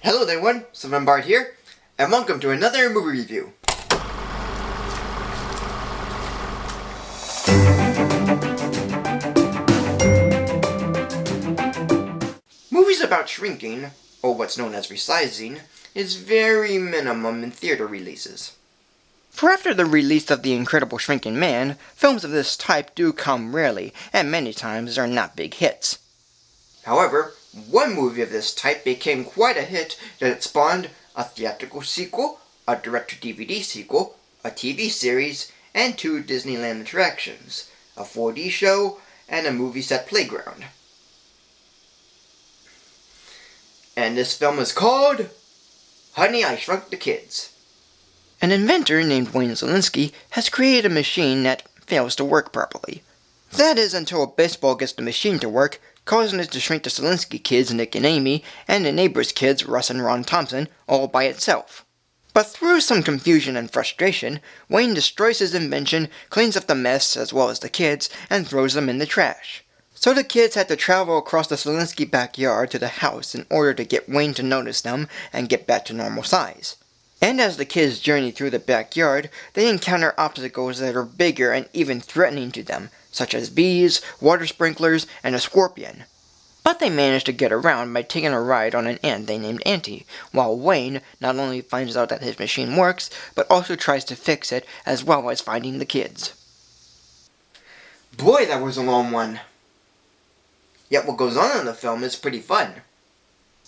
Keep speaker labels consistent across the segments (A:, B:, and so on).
A: Hello there everyone, Sylvan Bard here, and welcome to another movie review. Movies about shrinking, or what's known as resizing, is very minimum in theater releases. For after the release of The Incredible Shrinking Man, films of this type do come rarely, and many times are not big hits. However, one movie of this type became quite a hit that it spawned a theatrical sequel, a direct-to-DVD sequel, a TV series, and 2 Disneyland attractions, a 4D show, and a movie set playground. And this film is called Honey, I Shrunk the Kids. An inventor named Wayne Szalinski has created a machine that fails to work properly. That is until a baseball gets the machine to work, causing it to shrink the Szalinski kids, Nick and Amy, and the neighbor's kids, Russ and Ron Thompson, all by itself. But through some confusion and frustration, Wayne destroys his invention, cleans up the mess as well as the kids, and throws them in the trash. So the kids had to travel across the Szalinski backyard to the house in order to get Wayne to notice them and get back to normal size. And as the kids journey through the backyard, they encounter obstacles that are bigger and even threatening to them, such as bees, water sprinklers, and a scorpion. But they manage to get around by taking a ride on an ant they named Auntie, while Wayne not only finds out that his machine works, but also tries to fix it as well as finding the kids. Boy, that was a long one. Yet what goes on in the film is pretty fun.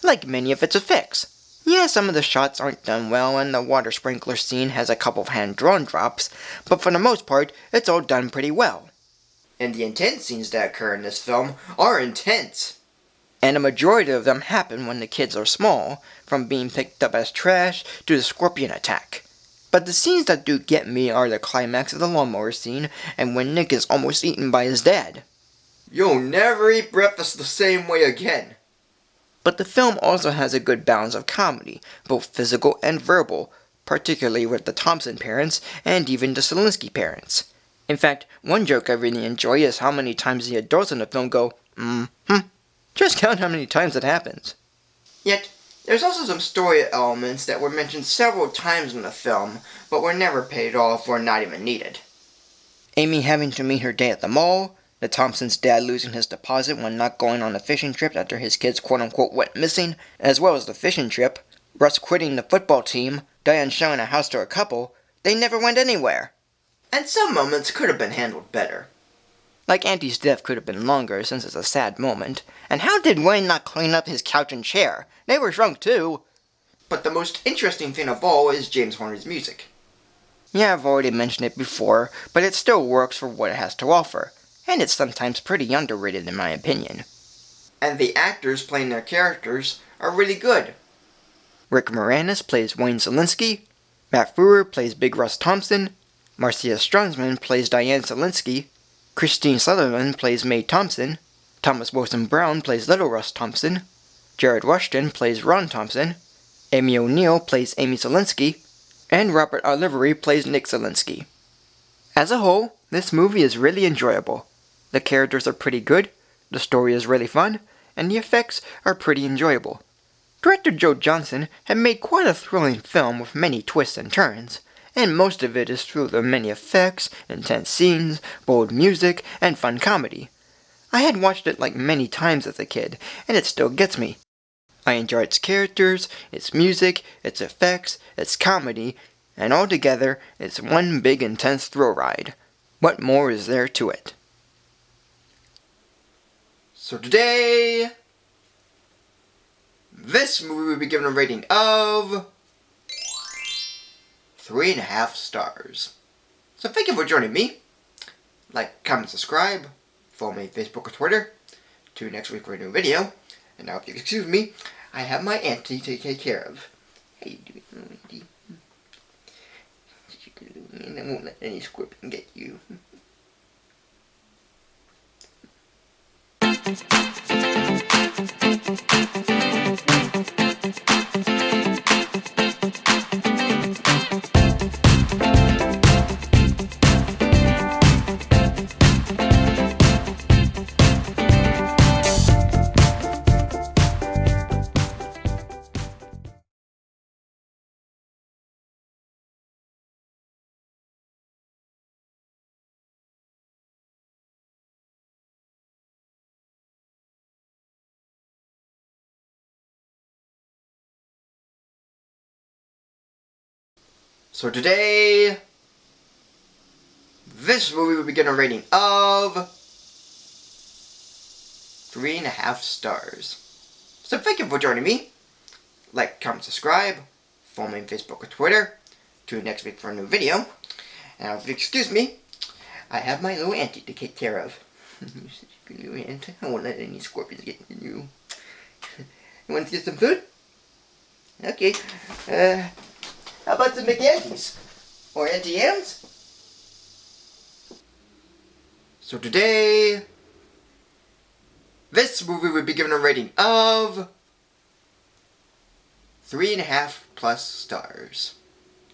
A: Like many of its effects. Yeah, some of the shots aren't done well, and the water sprinkler scene has a couple of hand-drawn drops, but for the most part, it's all done pretty well. And the intense scenes that occur in this film are intense. And a majority of them happen when the kids are small, from being picked up as trash to the scorpion attack. But the scenes that do get me are the climax of the lawnmower scene, and when Nick is almost eaten by his dad. You'll never eat breakfast the same way again. But the film also has a good balance of comedy, both physical and verbal, particularly with the Thompson parents and even the Szalinski parents. In fact, one joke I really enjoy is how many times the adults in the film go, mm-hmm. Just count how many times it happens. Yet, there's also some story elements that were mentioned several times in the film, but were never paid off or not even needed. Amy having to meet her dad at the mall, the Thompsons' dad losing his deposit when not going on a fishing trip after his kids quote-unquote went missing, as well as the fishing trip, Russ quitting the football team, Diane showing a house to a couple, they never went anywhere. And some moments could have been handled better. Like Auntie's death could have been longer since it's a sad moment, and how did Wayne not clean up his couch and chair? They were shrunk too. But the most interesting thing of all is James Horner's music. Yeah, I've already mentioned it before, but it still works for what it has to offer. And it's sometimes pretty underrated in my opinion. And the actors playing their characters are really good. Rick Moranis plays Wayne Szalinski, Matt Frewer plays Big Russ Thompson, Marcia Stronsman plays Diane Szalinski, Christine Sutherland plays Mae Thompson, Thomas Wilson Brown plays Little Russ Thompson, Jared Rushton plays Ron Thompson, Amy O'Neill plays Amy Szalinski, and Robert Olivery plays Nick Szalinski. As a whole, this movie is really enjoyable. The characters are pretty good, the story is really fun, and the effects are pretty enjoyable. Director Joe Johnston had made quite a thrilling film with many twists and turns, and most of it is through the many effects, intense scenes, bold music, and fun comedy. I had watched it like many times as a kid, and it still gets me. I enjoy its characters, its music, its effects, its comedy, and altogether, it's one big intense thrill ride. What more is there to it? So today, this movie will be given a rating of 3.5 stars. So thank you for joining me. Like, comment, subscribe, follow me on Facebook or Twitter. Tune in next week for a new video. And now if you excuse me, I have my auntie to take care of. How you doing, auntie? And I won't let any scorpion get you. So today, this movie will be getting a rating of 3.5 stars. So thank you for joining me. Like, comment, subscribe. Follow me on Facebook or Twitter. Tune in next week for a new video. And if you excuse me, I have my little auntie to take care of. Little aunt. I won't let any scorpions get into you. You want to get some food? Okay. How about some McAunties? Or Auntie Anne's? So today, this movie would be given a rating of 3.5 plus stars.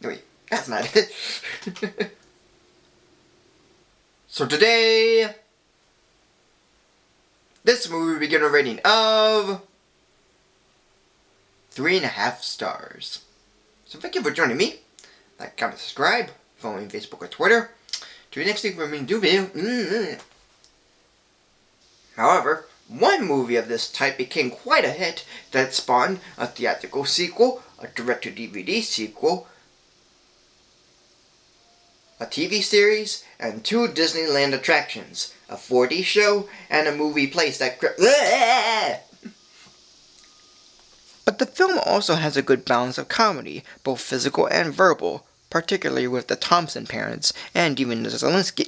A: No, wait, that's not it. So today, this movie would be given a rating of 3.5 stars. So thank you for joining me. Like, comment, subscribe. Follow me on Facebook or Twitter. Till next week when we do video. However, one movie of this type became quite a hit that spawned a theatrical sequel, a direct-to-DVD sequel, a TV series, and 2 Disneyland attractions, a 4D show, and a movie place that But the film also has a good balance of comedy, both physical and verbal, particularly with the Thompson parents, and even the Zelensky